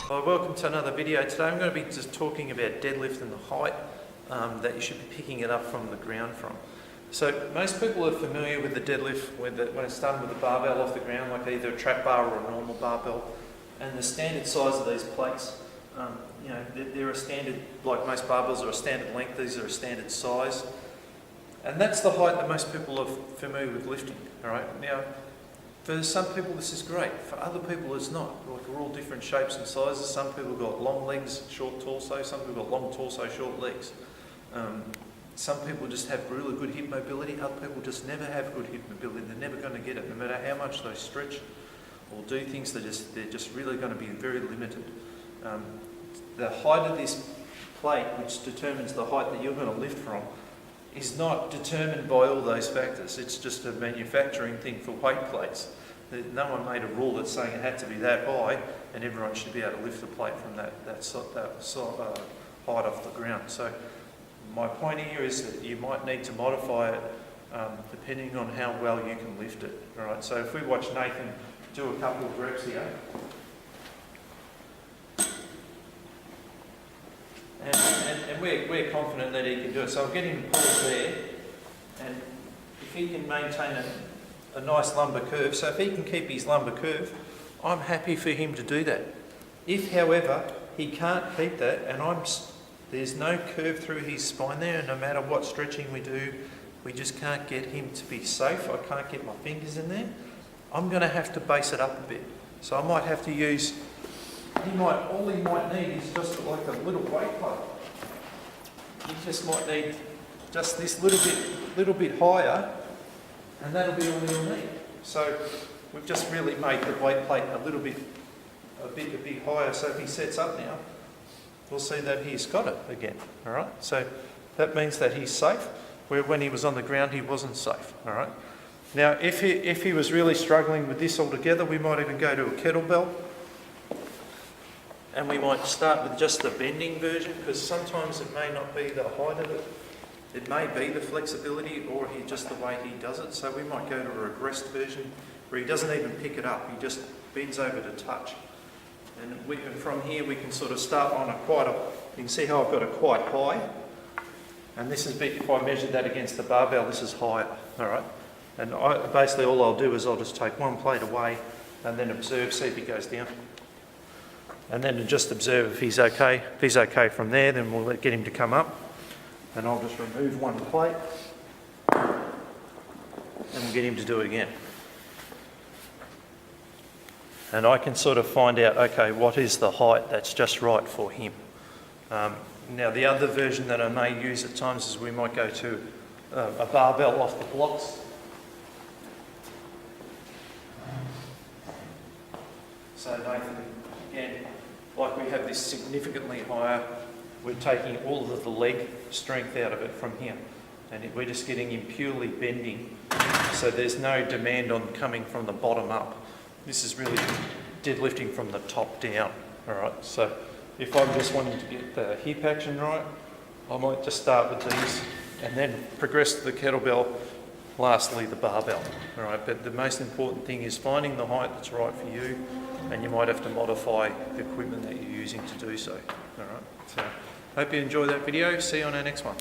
Well, welcome to another video. Today I'm going to be just talking about deadlift and the height that you should be picking it up from the ground from. So most people are familiar with the deadlift when it's done with a barbell off the ground, like either a trap bar or a normal barbell, and the standard size of these plates. They're a standard, like most barbells are a standard length, these are a standard size. And that's the height that most people are familiar with lifting, all right? Now, for some people this is great, for other people it's not. Like, we're all different shapes and sizes. Some people got long legs, short torso, some people got long torso, short legs. Some people just have really good hip mobility, other people just never have good hip mobility. They're never going to get it, no matter how much they stretch or do things, they're just really going to be very limited. The height of this plate, which determines the height that you're going to lift from, is not determined by all those factors. It's just a manufacturing thing for weight plates. No one made a rule that's saying it had to be that high and everyone should be able to lift the plate from that height off the ground. So my point here is that you might need to modify it depending on how well you can lift it. All right. So if we watch Nathan do a couple of reps here, and we're confident that he can do it. So I'll get him to pause there, and if he can maintain a nice lumbar curve, so if he can keep his lumbar curve, I'm happy for him to do that. If, however, he can't keep that, and there's no curve through his spine there, and no matter what stretching we do, we just can't get him to be safe, I can't get my fingers in there, I'm going to have to base it up a bit. So I might have to use, all he might need is just like a little weight plate. He just might need just this little bit higher, and that'll be all he'll need. So we've just really made the weight plate a bit higher. So if he sets up now, we'll see that he's got it again. All right. So that means that he's safe. Where when he was on the ground, he wasn't safe. All right. Now, if he was really struggling with this altogether, we might even go to a kettlebell. And we might start with just the bending version, because sometimes it may not be the height of it. It may be the flexibility or just the way he does it. So we might go to a regressed version where he doesn't even pick it up. He just bends over to touch. And from here we can sort of start on you can see how I've got it quite high. And this is, if I measured that against the barbell, this is higher. All right. And basically all I'll do is I'll just take one plate away and then observe, see if he goes down. And then just observe if he's okay. If he's okay from there, then we'll get him to come up. And I'll just remove one plate. And we'll get him to do it again. And I can sort of find out, okay, what is the height that's just right for him. Now the other version that I may use at times is we might go to a barbell off the blocks. So Nathan, again, like we have this significantly higher, we're taking all of the leg strength out of it from here. And we're just getting him purely bending. So there's no demand on coming from the bottom up. This is really deadlifting from the top down. All right. So if I'm just wanting to get the hip action right, I might just start with these and then progress to the kettlebell, lastly the barbell. All right. But the most important thing is finding the height that's right for you. And you might have to modify the equipment that you're using to do so. All right. So, hope you enjoyed that video. See you on our next one.